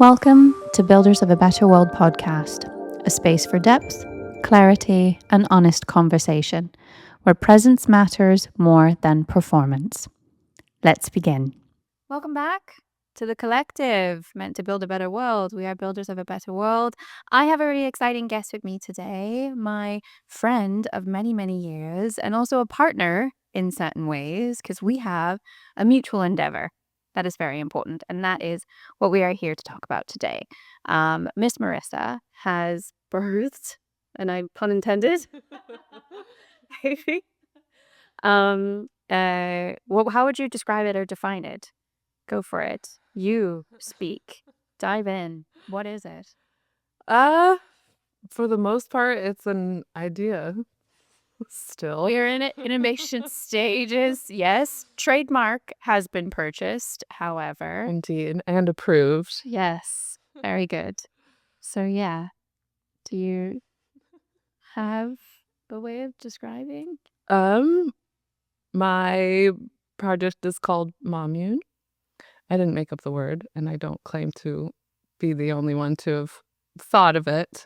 Welcome to Builders of a Better World podcast, a space for depth, clarity, and honest conversation, where presence matters more than performance. Let's begin. Welcome back to the collective, meant to build a better world. We are builders of a better world. I have a really exciting guest with me today, my friend of many, many years, and also a partner in certain ways, because we have a mutual endeavor. That is very important, and that is what we are here to talk about today. Miss Marissa has birthed, and I pun intended, baby. How would you describe it or define it? Go for it. You speak. Dive in. What is it? Uh, for the most part, it's an idea still. We're in it. Innovation stages. Yes. Trademark has been purchased, however. Indeed, and approved. Yes. Very good. So, yeah. Do you have a way of describing? My project is called Mommune. I didn't make up the word, and I don't claim to be the only one to have thought of it.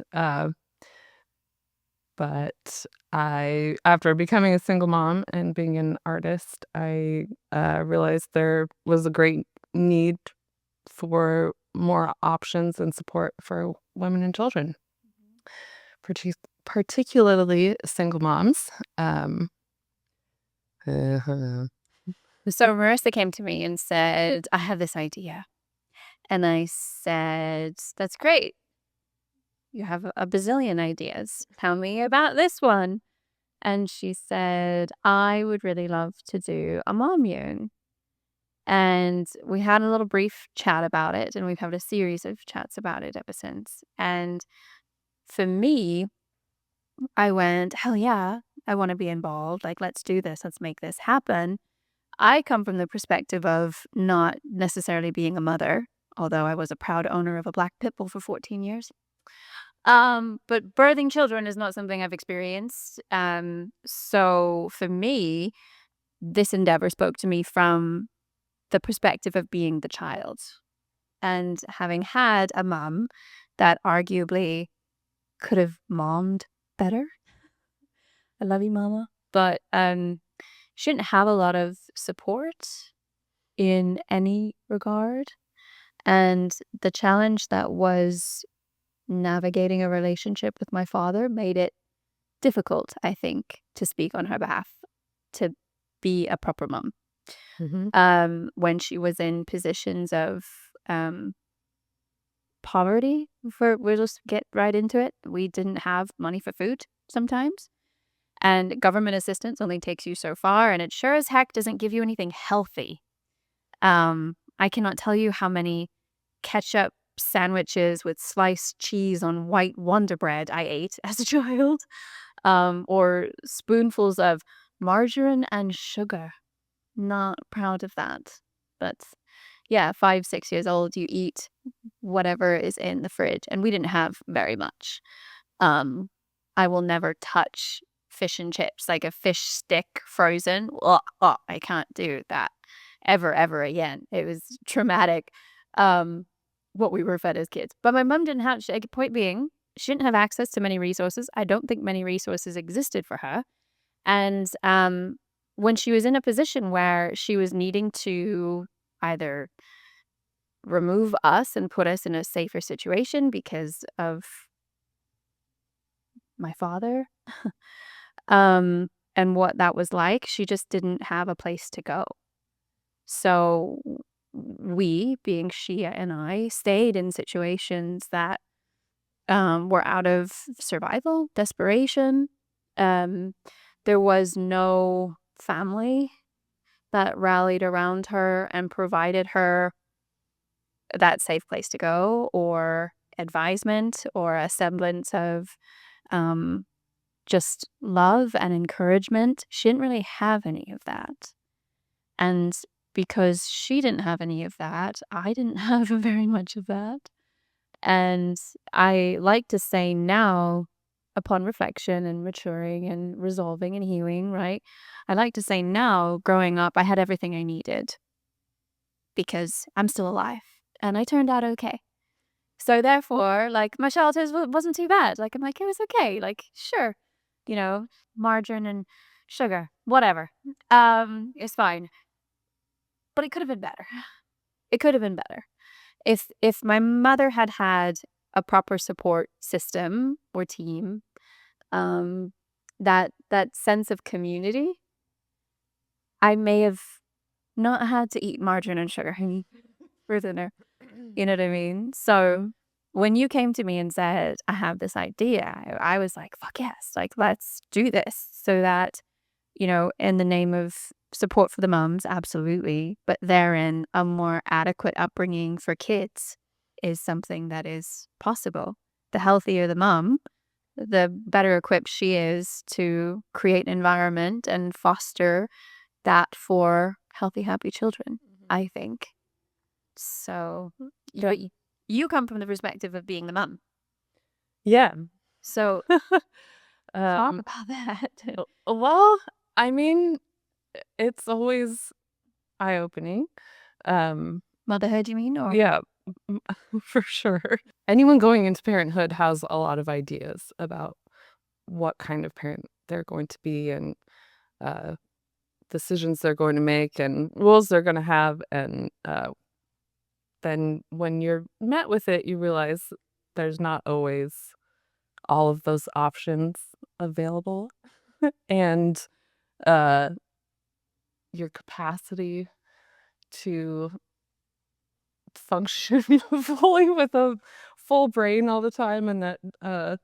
But after becoming a single mom and being an artist, I realized there was a great need for more options and support for women and children, particularly single moms. So, Marissa came to me and said, I have this idea. And I said, that's great. You have a bazillion ideas. Tell me about this one. And she said, I would really love to do a Mommune. And we had a little brief chat about it, and we've had a series of chats about it ever since. And for me, I went, hell yeah, I want to be involved. Like, let's do this. Let's make this happen. I come from the perspective of not necessarily being a mother, although I was a proud owner of a black pit bull for 14 years. But birthing children is not something I've experienced. So for me, this endeavor spoke to me from the perspective of being the child and having had a mom that arguably could have mommed better. I love you, mama. But she didn't have a lot of support in any regard. And the challenge that was navigating a relationship with my father made it difficult, I think, to speak on her behalf, to be a proper mom. Mm-hmm. When she was in positions of poverty, we'll just get right into it. We didn't have money for food sometimes. And government assistance only takes you so far, and it sure as heck doesn't give you anything healthy. I cannot tell you how many ketchup sandwiches with sliced cheese on white Wonder Bread I ate as a child, or spoonfuls of margarine and sugar. Not proud of that. But yeah, 5, 6 years old, you eat whatever is in the fridge, and we didn't have very much. I will never touch fish and chips, like a fish stick frozen. I can't do that ever again. It was traumatic, what we were fed as kids. But my mom didn't have, point being, she didn't have access to many resources. I don't think many resources existed for her. And when she was in a position where she was needing to either remove us and put us in a safer situation because of my father, and what that was like, she just didn't have a place to go. So we, being Shia and I, stayed in situations that were out of survival, desperation. There was no family that rallied around her and provided her that safe place to go, or advisement, or a semblance of just love and encouragement. She didn't really have any of that. And because she didn't have any of that, I didn't have very much of that. And I like to say now, upon reflection and maturing and resolving and healing, right? I like to say now, growing up, I had everything I needed because I'm still alive and I turned out okay. So therefore, like, my childhood wasn't too bad. Like, I'm like, it was okay. Like, sure, you know, margarine and sugar, whatever. It's fine. But it could have been better. It could have been better. If my mother had had a proper support system or team, um, that sense of community, I may have not had to eat margarine and sugar for dinner. You know what I mean? So when you came to me and said, I have this idea, I was like, fuck yes, like, let's do this so that, in the name of support for the mums, absolutely, but therein a more adequate upbringing for kids is something that is possible. The healthier the mum, the better equipped she is to create an environment and foster that for healthy, happy children, I think. So, you come from the perspective of being the mum. Yeah. So talk Um, about that. well, I mean, it's always eye-opening. Um, Motherhood, you mean? Or yeah, m for sure. Anyone going into parenthood has a lot of ideas about what kind of parent they're going to be and, uh, decisions they're going to make and rules they're gonna have, and, then when you're met with it, you realize there's not always all of those options available, and, uh, your capacity to function fully with a full brain all the time and that,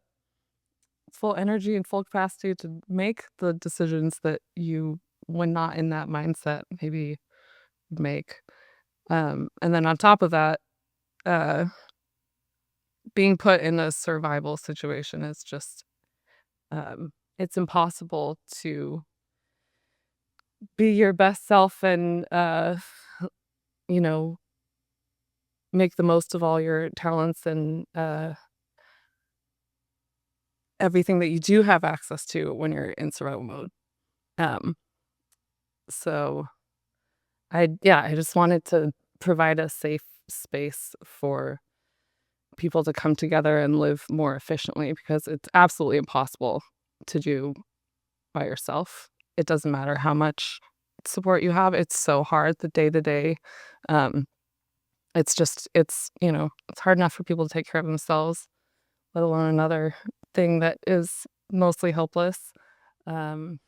full energy and full capacity to make the decisions that you, when not in that mindset, maybe make. And then on top of that, uh, being put in a survival situation is just, it's impossible to be your best self and, you know, make the most of all your talents and, everything that you do have access to when you're in survival mode. Um, so I just wanted to provide a safe space for people to come together and live more efficiently because it's absolutely impossible to do by yourself. It doesn't matter how much support you have. It's so hard the day to day. Um, it's hard enough for people to take care of themselves, let alone another thing that is mostly helpless. Um,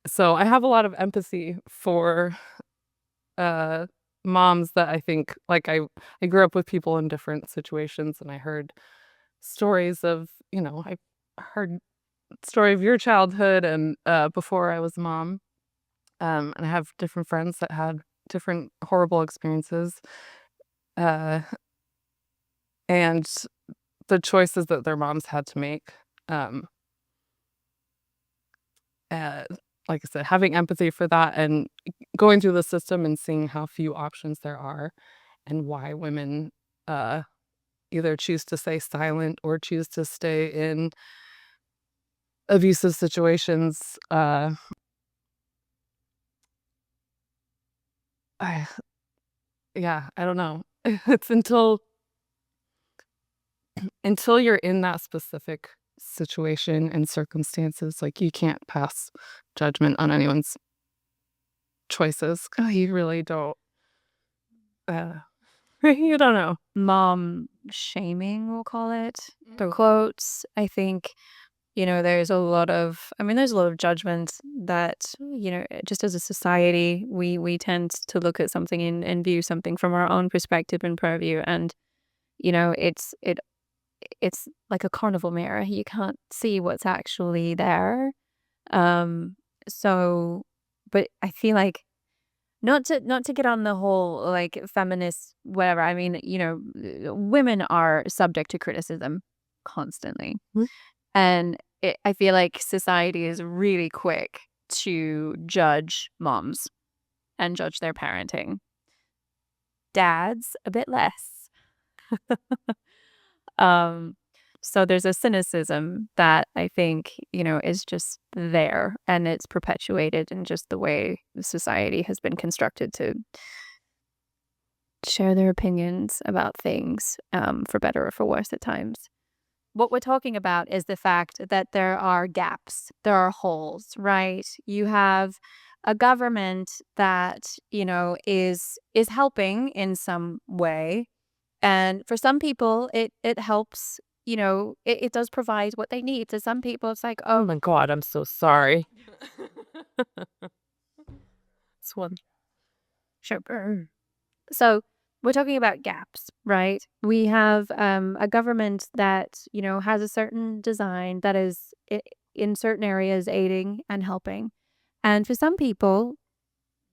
so I have a lot of empathy for uh moms that I think like I grew up with people in different situations and I heard stories of, I heard story of your childhood and before I was a mom. And I have different friends that had different horrible experiences. Uh and the choices that their moms had to make. Um uh, like I said, having empathy for that and going through the system and seeing how few options there are and why women uh either choose to stay silent or choose to stay in abusive situations. I Yeah, I don't know. It's until you're in that specific situation and circumstances, like, you can't pass judgment on anyone's choices. You really don't, uh, you don't know. mom shaming, we'll call it, the quotes. I think, there's a lot of judgment that, just as a society, we tend to look at something and view something from our own perspective and purview. And, it's like a carnival mirror. You can't see what's actually there. Um, so, but I feel like not to get on the whole like feminist whatever. I mean, women are subject to criticism constantly, Mhm. and I feel like society is really quick to judge moms and judge their parenting. Dads a bit less. Um, so there's a cynicism that I think, is just there and it's perpetuated in just the way society has been constructed to share their opinions about things, for better or for worse at times. What we're talking about is the fact that there are gaps, there are holes, right? You have a government that, is helping in some way. And for some people, it helps, it does provide what they need. To some people, it's like, Oh oh, my god, I'm so sorry. This one. sure. So we're talking about gaps, right? We have a government that, has a certain design that is in certain areas aiding and helping. And for some people,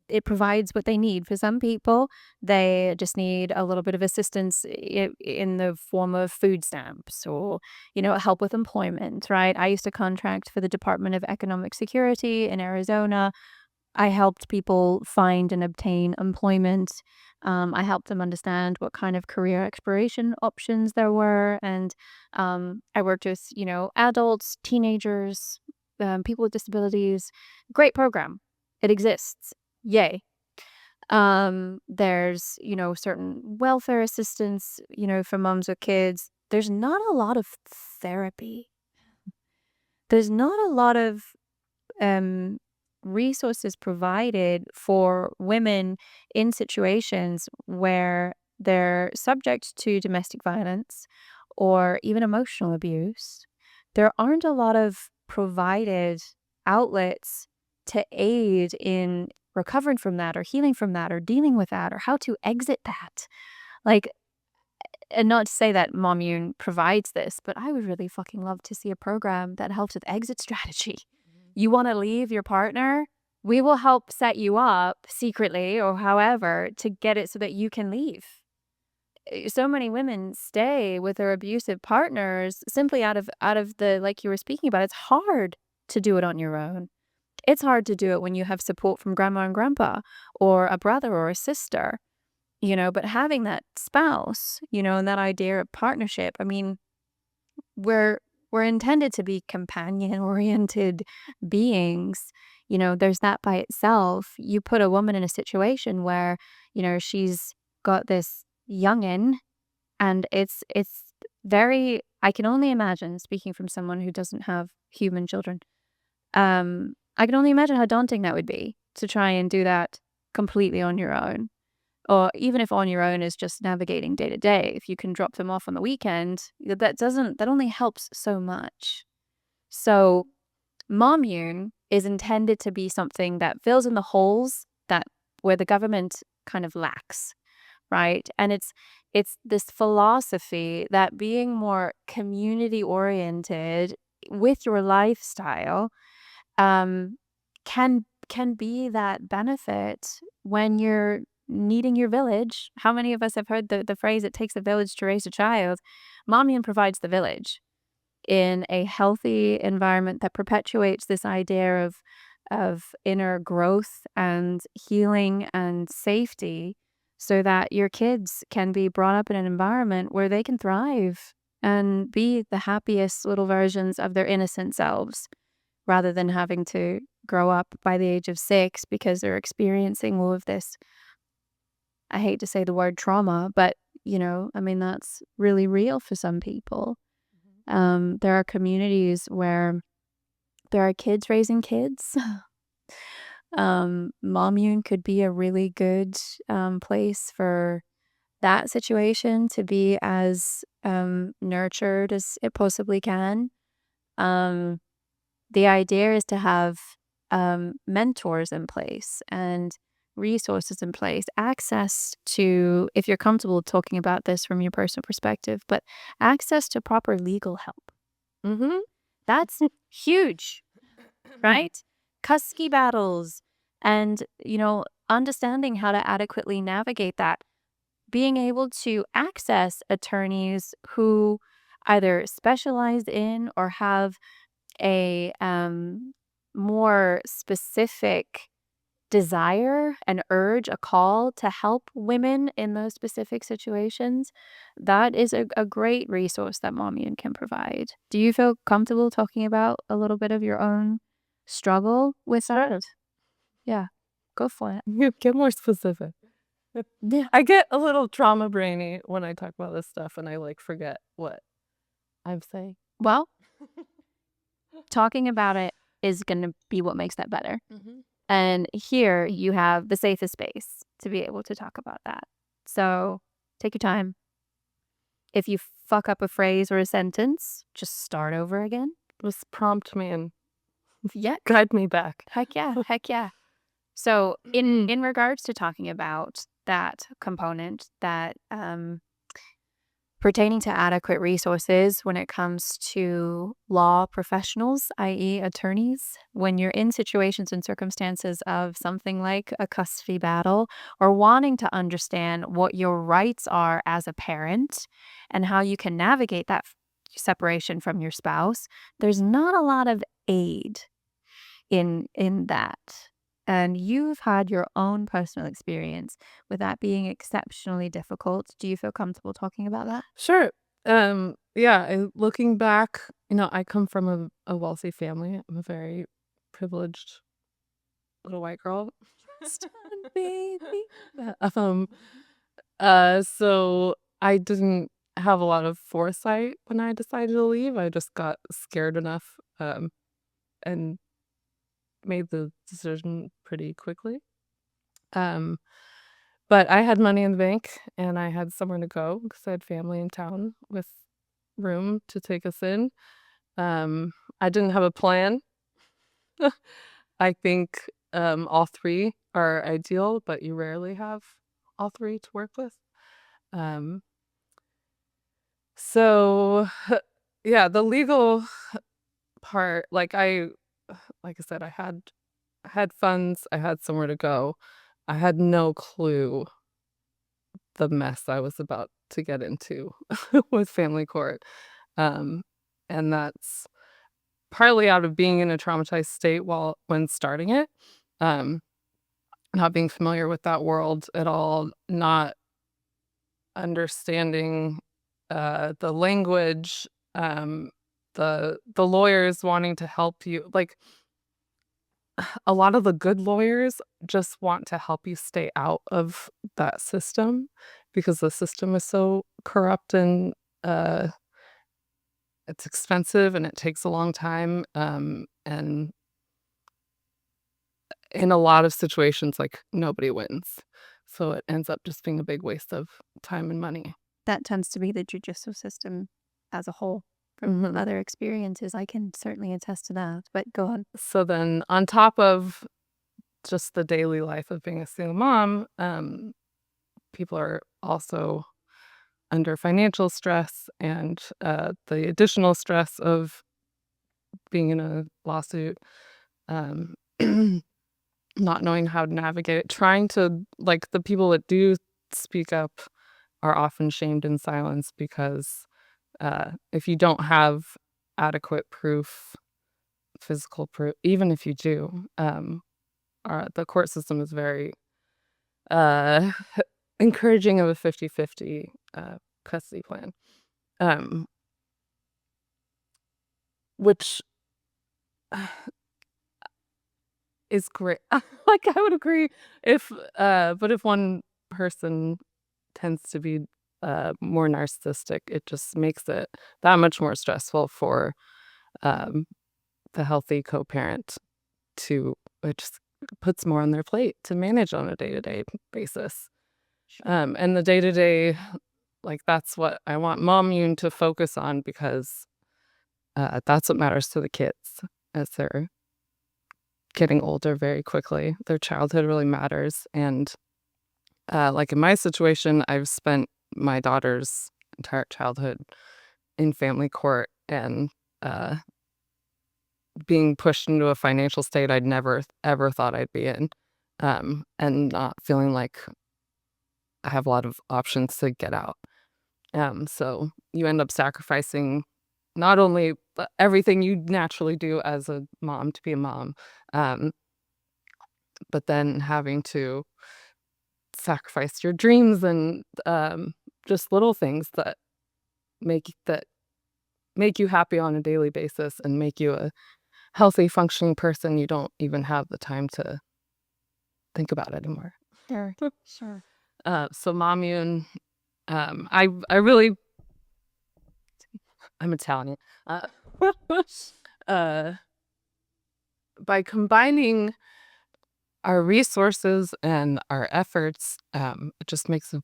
it provides what they need. For some people, they just need a little bit of assistance in the form of food stamps or, help with employment, right? I used to contract for the Department of Economic Security in Arizona. I helped people find and obtain employment. I helped them understand what kind of career exploration options there were. And I worked with, adults, teenagers, people with disabilities. Great program. It exists. Yay. There's, certain welfare assistance, for moms with kids. There's not a lot of therapy. There's not a lot of um, resources provided for women in situations where they're subject to domestic violence or even emotional abuse. There aren't a lot of provided outlets to aid in recovering from that or healing from that or dealing with that or how to exit that. Like, and not to say that Mommune provides this, but I would really fucking love to see a program that helps with exit strategy. You want to leave your partner? We will help set you up secretly or however to get it so that you can leave. So many women stay with their abusive partners simply out of the, like you were speaking about. It's hard to do it on your own. It's hard to do it when you have support from grandma and grandpa or a brother or a sister, but having that spouse, and that idea of partnership, I mean, we're we're intended to be companion-oriented beings. There's that by itself. You put a woman in a situation where, she's got this youngin', and it's very, I can only imagine, speaking from someone who doesn't have human children, I can only imagine how daunting that would be to try and do that completely on your own. Or even if on your own is just navigating day to day, if you can drop them off on the weekend, that only helps so much. So Mommune is intended to be something that fills in the holes that where the government kind of lacks, right? And it's this philosophy that being more community oriented with your lifestyle um, can be that benefit when you're needing your village. How many of us have heard the phrase, it takes a village to raise a child? Mommune provides the village in a healthy environment that perpetuates this idea of inner growth and healing and safety so that your kids can be brought up in an environment where they can thrive and be the happiest little versions of their innocent selves rather than having to grow up by the age of 6 because they're experiencing all of this. I hate to say the word trauma, but I mean, that's really real for some people. There are communities where there are kids raising kids. Mommune could be a really good place for that situation to be as nurtured as it possibly can. Um, the idea is to have mentors in place and resources in place, access to, if you're comfortable talking about this from your personal perspective, but access to proper legal help. Mhm. That's huge, right? Custody battles and, understanding how to adequately navigate that, being able to access attorneys who either specialize in or have a more specific desire, an urge, a call to help women in those specific situations, that is a great resource that Mommune can provide. Do you feel comfortable talking about a little bit of your own struggle with that? Sure. Yeah, go for it. You get more specific. Yeah. I get a little trauma brainy when I talk about this stuff, and I like forget what I'm saying. Well, talking about it is going to be what makes that better. Mm-hmm. And here you have the safest space to be able to talk about that. So take your time. If you fuck up a phrase or a sentence, just start over again. Just prompt me and Yeah. guide me back. Heck yeah. Heck yeah. So in regards to talking about that component, that pertaining to adequate resources when it comes to law professionals, i.e., attorneys, when you're in situations and circumstances of something like a custody battle or wanting to understand what your rights are as a parent and how you can navigate that separation from your spouse, there's not a lot of aid in that. And you've had your own personal experience with that being exceptionally difficult. Do you feel comfortable talking about that? Sure. Looking back, I come from a wealthy family. I'm a very privileged little white girl. Stun baby. Um, so I didn't have a lot of foresight when I decided to leave. I just got scared enough, and made the decision pretty quickly. Um, but I had money in the bank and I had somewhere to go because I had family in town with room to take us in. I didn't have a plan. I think all three are ideal, but you rarely have all three to work with. Um, so yeah, the legal part, like I said, I had funds, I had somewhere to go. I had no clue the mess I was about to get into with family court. Um, and that's partly out of being in a traumatized state when starting it. Um, not being familiar with that world at all, not understanding the language, the lawyers wanting to help you. Like a lot of the good lawyers just want to help you stay out of that system because the system is so corrupt and uh, it's expensive and it takes a long time. And in a lot of situations, like nobody wins. So it ends up just being a big waste of time and money. That tends to be the judicial system as a whole. From Mhm. other experiences, I can certainly attest to that. But go on. So then, on top of just the daily life of being a single mom, people are also under financial stress and the additional stress of being in a lawsuit, um, not knowing how to navigate it, trying to, like, the people that do speak up are often shamed in silence because if you don't have adequate proof, physical proof, even if you do, the court system is very uh, encouraging of a 50-50 custody plan, um, which is great. Like, I would agree if, but if one person tends to be more narcissistic, it just makes it that much more stressful for um, the healthy co-parent to, it just puts more on their plate to manage on a day-to-day basis. Sure. And the day-to-day, like, that's what I want Mommune to focus on because that's what matters to the kids as they're getting older very quickly. Their childhood really matters. And like in my situation, I've spent my daughter's entire childhood in family court and uh, being pushed into a financial state I'd never ever thought I'd be in, and not feeling like I have a lot of options to get out. So you end up sacrificing not only everything you naturally do as a mom to be a mom, um, but then having to sacrifice your dreams and just little things that make you happy on a daily basis and make you a healthy, functioning person. You don't even have the time to think about it anymore. Sure. Sure. So Mommune, I really I'm Italian. Uh, uh, by combining our resources and our efforts, it just makes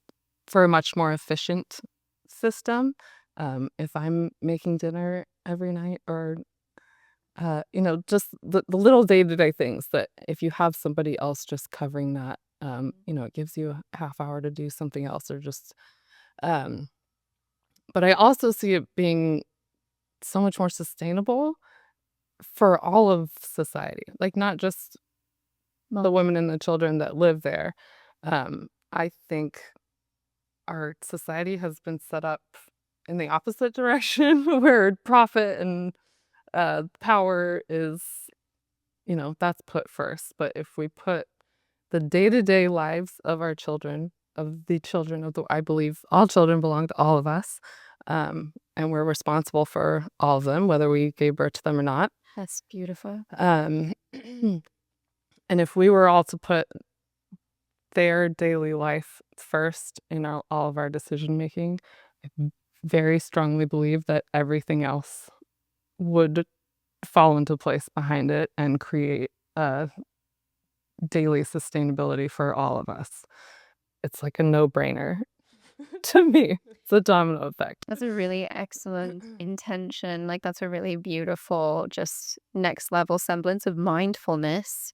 for a much more efficient system. If I'm making dinner every night, or just the little day-to-day things that if you have somebody else just covering that, it gives you a half hour to do something else, or just um, but I also see it being so much more sustainable for all of society, like, not just the women and the children that live there. I think our society has been set up in the opposite direction where profit and power is, that's put first. But if we put the day-to-day lives of our children, of the children of the, I believe all children belong to all of us, and we're responsible for all of them, whether we gave birth to them or not. That's beautiful. Um, and if we were all to put their daily life first in all of our decision making, I very strongly believe that everything else would fall into place behind it and create daily sustainability for all of us. It's like a no-brainer to me. It's a domino effect. That's a really excellent intention. Like, that's a really beautiful, just next level semblance of mindfulness,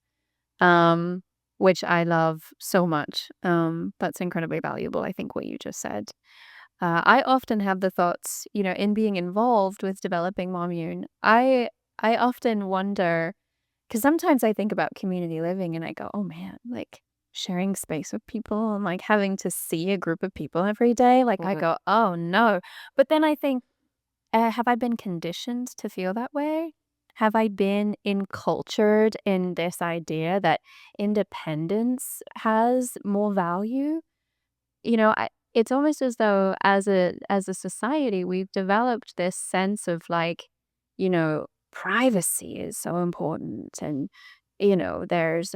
um, which I love so much. That's incredibly valuable, I think, what you just said. I often have the thoughts, in being involved with developing Mommune, I often wonder, because sometimes I think about community living and I go, oh man, like sharing space with people and like having to see a group of people every day. Like I Mhm. go, oh no. But then I think, have I been conditioned to feel that way? Have I been encultured in this idea that independence has more value? It's almost as though as a society, we've developed this sense of like, privacy is so important. And, there's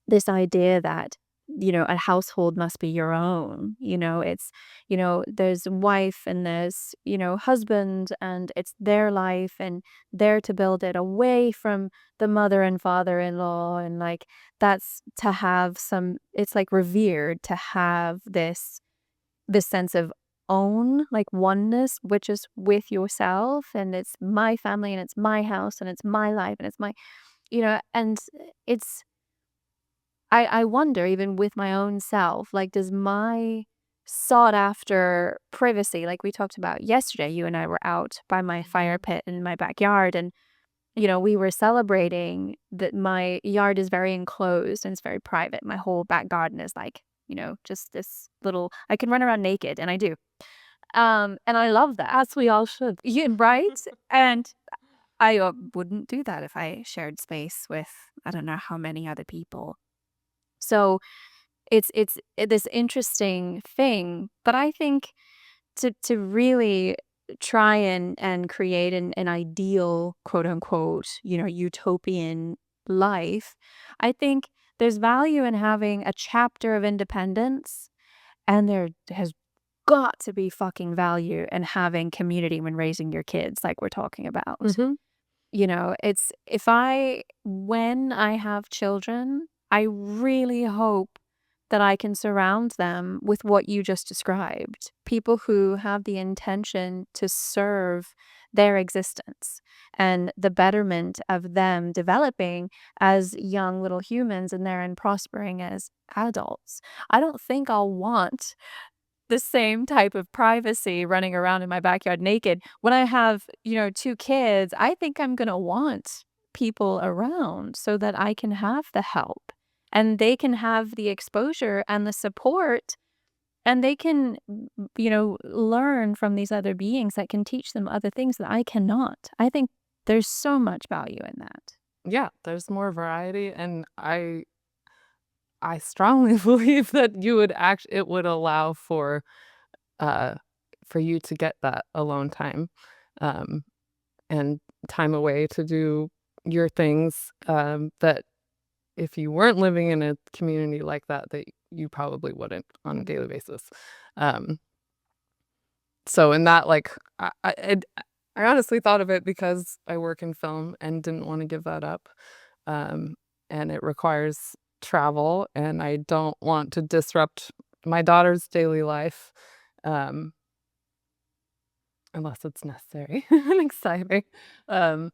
this idea that, a household must be your own. There's wife and there's, husband, and it's their life, and they're to build it away from the mother and father-in-law. And like, that's to have some, it's like revered to have this sense of own, like oneness, which is with yourself, and it's my family, and it's my house, and it's my life, and it's my, and it's, I wonder, even with my own self, like, does my sought after privacy, like we talked about yesterday, you and I were out by my fire Mhm. pit in my backyard, and, we were celebrating that my yard is very enclosed and it's very private. My whole back garden is like, just this little, I can run around naked, and I do. And I love that. As we all should. Yeah, right? And I wouldn't do that if I shared space with I don't know how many other people. So it's this interesting thing, but I think to really try and create an ideal, quote unquote, utopian life, I think there's value in having a chapter of independence, and there has got to be fucking value in having community when raising your kids, like we're talking about. Mhm. It's when I have children, I really hope that I can surround them with what you just described. People who have the intention to serve their existence and the betterment of them developing as young little humans, and then prospering as adults. I don't think I'll want the same type of privacy running around in my backyard naked. When I have, 2 kids, I think I'm gonna want people around so that I can have the help, and they can have the exposure and the support, and they can, learn from these other beings that can teach them other things that I cannot. I think there's so much value in that. Yeah, there's more variety, and I strongly believe that it would allow uh for you to get that alone time, um and time away to do your things, that if you weren't living in a community like that, that you probably wouldn't on a daily basis. Um, so in that, like, I honestly thought of it because I work in film and didn't want to give that up. Um, and it requires travel, and I don't want to disrupt my daughter's daily life, um, unless it's necessary and exciting. Um,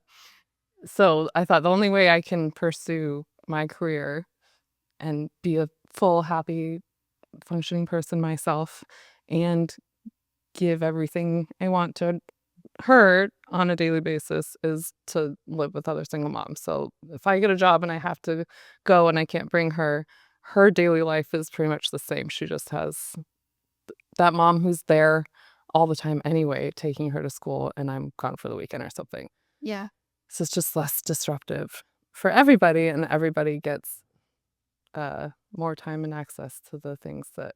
so I thought the only way I can pursue my career and be a full, happy, functioning person myself and give everything I want to her on a daily basis is to live with other single moms. So if I get a job and I have to go and I can't bring her, her daily life is pretty much the same. She just has that mom who's there all the time anyway, taking her to school, and I'm gone for the weekend or something. Yeah. So it's just less disruptive for everybody, and everybody gets more time and access to the things that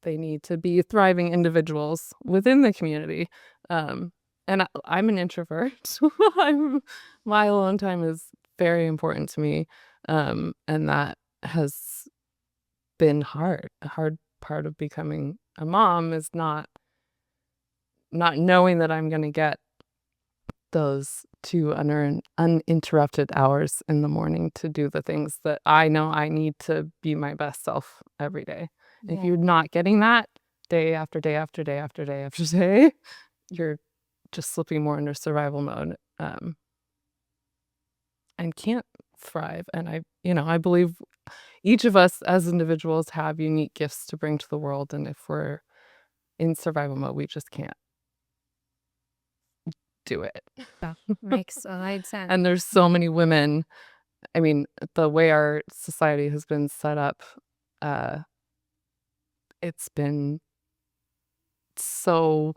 they need to be thriving individuals within the community. And I'm an introvert. My alone time is very important to me. And that has been hard. A hard part of becoming a mom is not knowing that I'm going to get those 2 uninterrupted hours in the morning to do the things that I know I need to be my best self every day. If Yeah. you're not getting that day after day after day after day after day, you're just slipping more into survival mode, and can't thrive. And I believe each of us as individuals have unique gifts to bring to the world. And if we're in survival mode, we just can't do it. That makes a lot of sense. And there's so many women. I mean, the way our society has been set up, uh, it's been so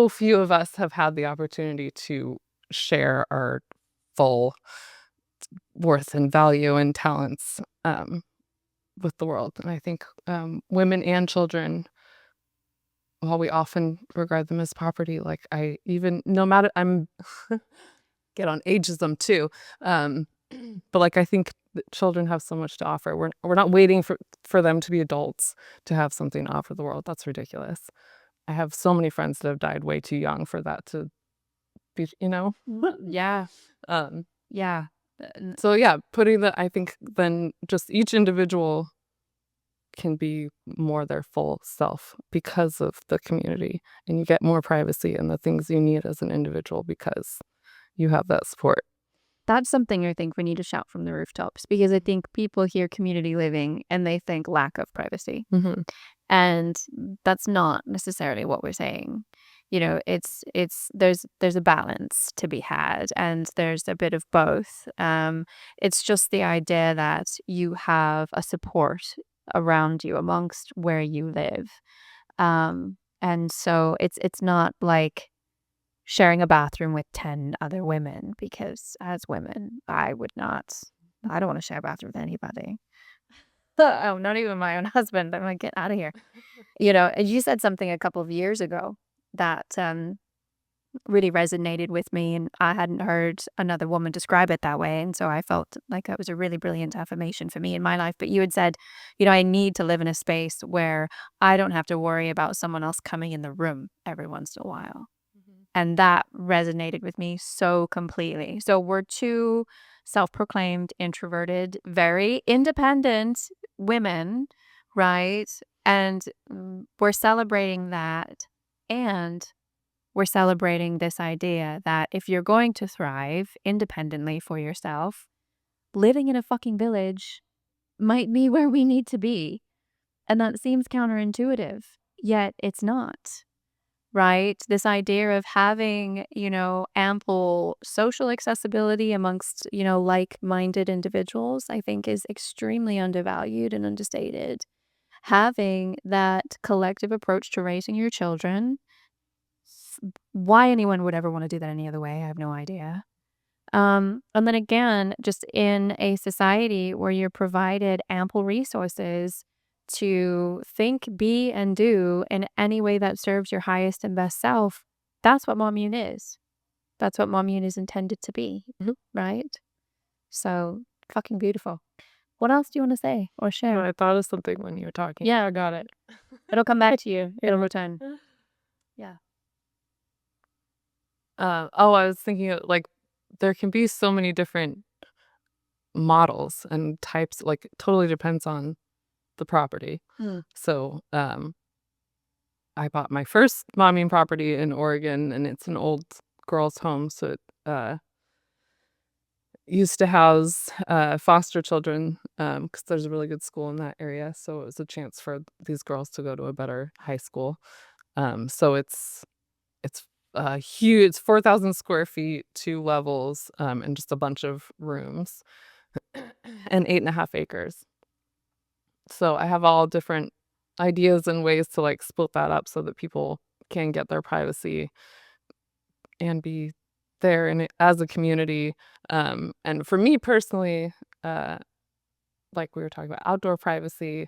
few of us have had the opportunity to share our full worth and value and talents with the world. And I think women and children, while we often regard them as property, like I even no matter I'm get on ageism too. But like I think that children have so much to offer. We're not waiting for them to be adults to have something to offer the world. That's ridiculous. I have so many friends that have died way too young for that to be. Yeah. Um, Yeah. so yeah, putting that, I think then just each individual can be more their full self because of the community, and you get more privacy and the things you need as an individual because you have that support. That's something I think we need to shout from the rooftops, because I think people hear community living and they think lack of privacy. Mm-hmm. And that's not necessarily what we're saying. There's a balance to be had, and there's a bit of both. It's just the idea that you have a support around you amongst where you live. And so it's not like sharing a bathroom with 10 other women, because as women, I don't want to share a bathroom with anybody. Oh, not even my own husband. I'm like, get out of here. And you said something a couple of years ago that really resonated with me, and I hadn't heard another woman describe it that way. And so I felt like that was a really brilliant affirmation for me in my life. But you had said, I need to live in a space where I don't have to worry about someone else coming in the room every once in a while. And that resonated with me so completely. So we're two self-proclaimed introverted, very independent women, right? And we're celebrating that. And we're celebrating this idea that if you're going to thrive independently for yourself, living in a fucking village might be where we need to be. And that seems counterintuitive, yet it's not. Right? This idea of having, ample social accessibility amongst, like-minded individuals, I think is extremely undervalued and understated. Having that collective approach to raising your children, why anyone would ever want to do that any other way, I have no idea. And then again, just in a society where you're provided ample resources to think, be, and do in any way that serves your highest and best self, that's what Mommune is. That's what Mommune is intended to be, Mhm. right? So fucking beautiful. What else do you wanna say or No, share? I thought of something when you were talking. Yeah. I got it. It'll come back to you. Yeah. It'll return. Yeah. Oh, I was thinking of, like, there can be so many different models and types, like, it totally depends on the property. Mm. So, I bought my first momming property in Oregon, and it's an old girls' home, so it, used to house, foster children, because there's a really good school in that area, so it was a chance for these girls to go to a better high school. So it's, huge. It's 4,000 square feet, 2 levels, and just a bunch of rooms, and 8.5 acres. So I have all different ideas and ways to, like, split that up so that people can get their privacy and be there in it as a community. And for me personally, uh, like we were talking about outdoor privacy,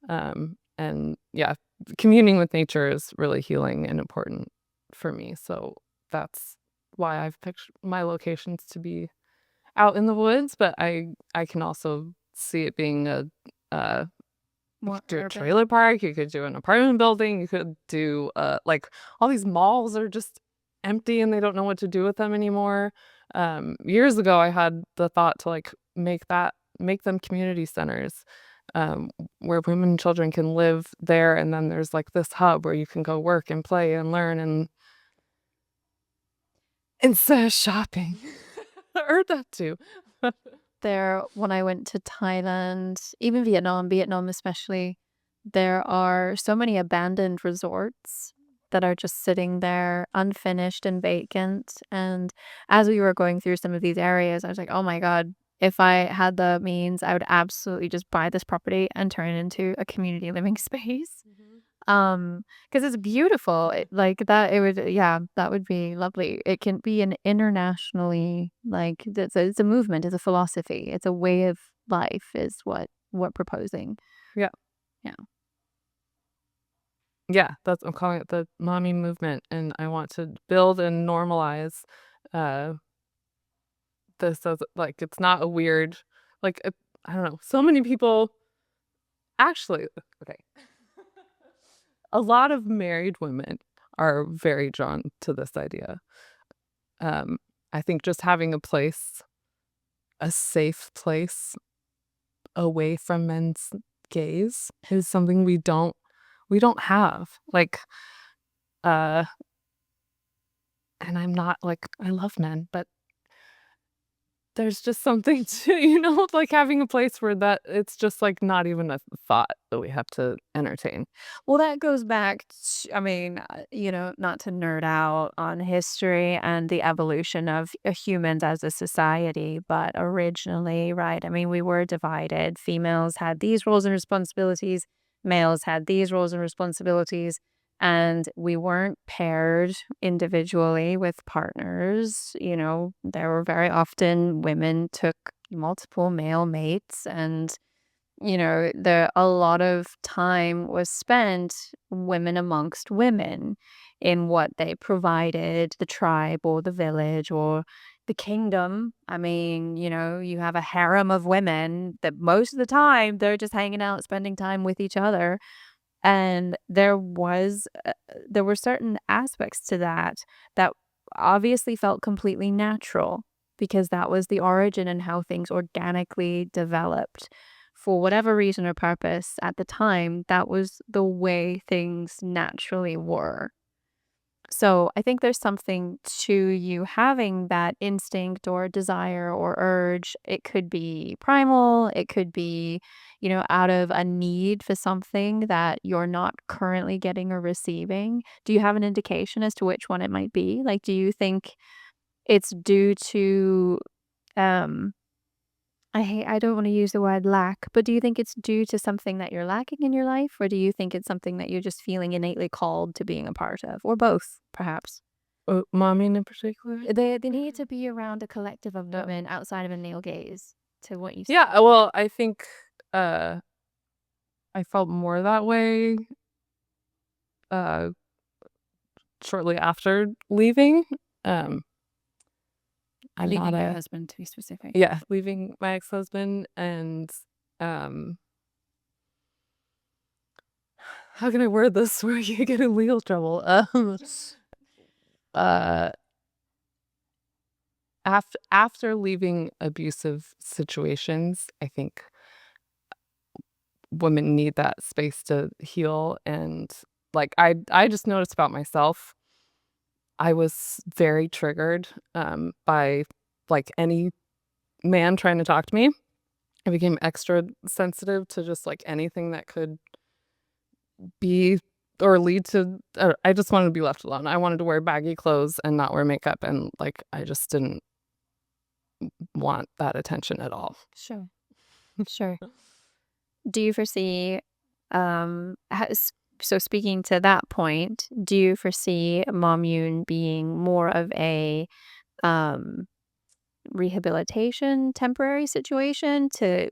and yeah, communing with nature is really healing and important for me. So that's why I've picked my locations to be out in the woods, but I can also see it being a you More could do a urban. trailer park, you could do an apartment building, you could do, like, all these malls are just empty and they don't know what to do with them anymore. Years ago, I had the thought to, like, make them community centers, where women and children can live there, and then there's, like, this hub where you can go work and play and learn and instead of shopping. I heard that too. There when I went to Thailand, even Vietnam especially, there are so many abandoned resorts that are just sitting there unfinished and vacant, and as we were going through some of these areas, I was like, "Oh my god, if I had the means, I would absolutely just buy this property and turn it into a community living space." Mhm. Because it's beautiful, like, that it would yeah, that would be lovely. It can be an internationally, like, it's a movement, it's a philosophy, it's a way of life is what we're proposing. Yeah. Yeah. Yeah, that's I'm calling it the mommy movement, and I want to build and normalize, uh, this as, like, it's not a weird, like, I don't know, so many people actually, okay. A lot of married women are very drawn to this idea. Um, I think just having a safe place away from men's gaze is something we don't have. Like, uh, and I'm not like I love men, but there's just something to, like having a place where that it's just, like, not even a thought that we have to entertain. Well, that goes back I mean, not to nerd out on history and the evolution of humans as a society, but originally, right? I mean, we were divided. Females had these roles and responsibilities, males had these roles and responsibilities, and we weren't paired individually with partners. There were very often women took multiple male mates and a lot of time was spent women amongst women in what they provided, the tribe or the village or the kingdom. I mean, you have a harem of women that most of the time they're just hanging out, spending time with each other. And there were certain aspects to that obviously felt completely natural because that was the origin and how things organically developed. For whatever reason or purpose at the time, that was the way things naturally were. So I think there's something to you having that instinct or desire or urge. It could be primal, it could be, out of a need for something that you're not currently getting or receiving. Do you have an indication as to which one it might be? Like, do you think it's due to, um, I don't want to use the word lack, but do you think it's due to something that you're lacking in your life, or do you think it's something that you're just feeling innately called to being a part of, or both, perhaps? Momming in particular? They need to be around a collective of Oh. women outside of a male gaze to what you said. Yeah, well, I think, uh, I felt more that way, uh, shortly after leaving. Um, I'm not Leaving your a husband, to be specific. Yeah, leaving my ex-husband, and um how can I word this where you get in legal trouble? Uh, after leaving abusive situations, I think women need that space to heal. And like I just noticed about myself, I was very triggered by like any man trying to talk to me. I became extra sensitive to just like anything that could be or lead to I just wanted to be left alone. I wanted to wear baggy clothes and not wear makeup, and like I just didn't want that attention at all. Sure. Sure. Do you foresee, so speaking to that point, do you foresee Mommune being more of a um, rehabilitation temporary situation to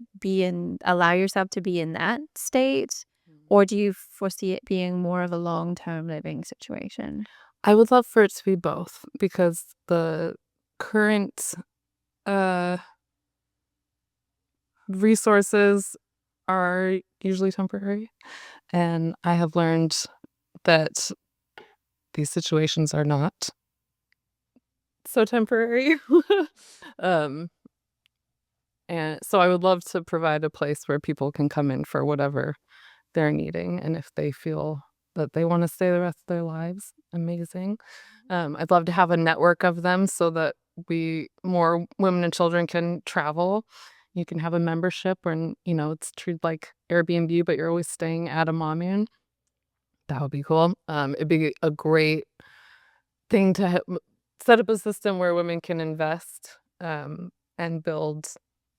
allow yourself to be in that state? Or do you foresee it being more of a long-term living situation? I would love for it to be both because the current uh resources are usually temporary, and I have learned that these situations are not so temporary. um and so I would love to provide a place where people can come in for whatever they're needing, and if they feel that they want to stay the rest of their lives, amazing. I'd love to have a network of them so that more women and children can travel. You can have a membership, and it's treated like Airbnb, but you're always staying at a Mommune. That would be cool. It'd be a great thing to set up a system where women can invest and build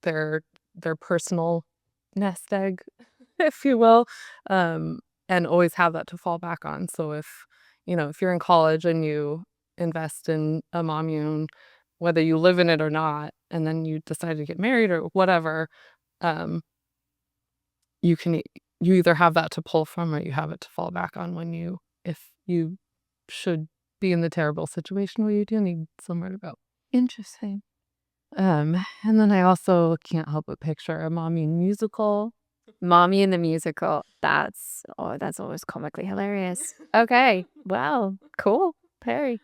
their personal nest egg, if you will, and always have that to fall back on. So if you're in college and you invest in a Mommune, whether you live in it or not, and then you decide to get married or whatever, um, you either have that to pull from or you have it to fall back on if you should be in the terrible situation where you do need somewhere to go. Interesting. And then I also can't help but picture a Mommune musical. Mommy in the musical. That's always comically hilarious. Okay. Wow. Cool. Perry.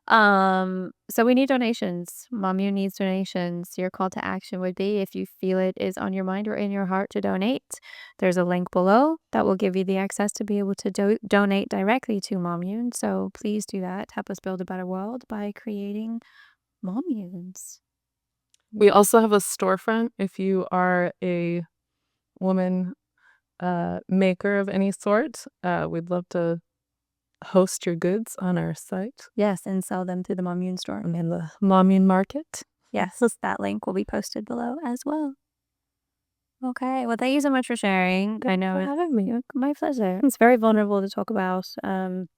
So we need donations. Mommy needs donations. Your call to action would be if you feel it is on your mind or in your heart to donate. There's a link below that will give you the access to be able to donate directly to Mommune. So please do that. Help us build a better world by creating Mommunes. We also have a storefront if you are a woman maker of any sort. We'd love to host your goods on our site. Yes, and sell them through the Mommune store. And the Mommune Market. Yes, that link will be posted below as well. Okay, well, thank you so much for sharing. I know For having me. my pleasure. It's very vulnerable to talk about.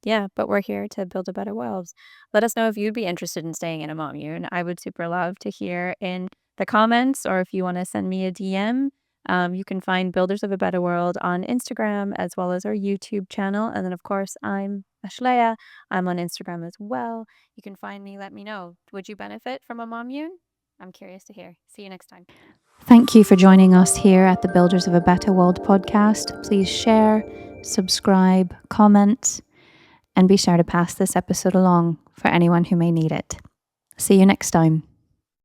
Yeah, but we're here to build a better world. Let us know if you'd be interested in staying in a Mommune. I would super love to hear in the comments, or if you want to send me a DM. You can find Builders of a Better World on Instagram as well as our YouTube channel. And then, of course, I'm Ashlieya. I'm on Instagram as well. You can find me. Let me know. Would you benefit from a Mommune? I'm curious to hear. See you next time. Thank you for joining us here at the Builders of a Better World podcast. Please share, subscribe, comment, and be sure to pass this episode along for anyone who may need it. See you next time.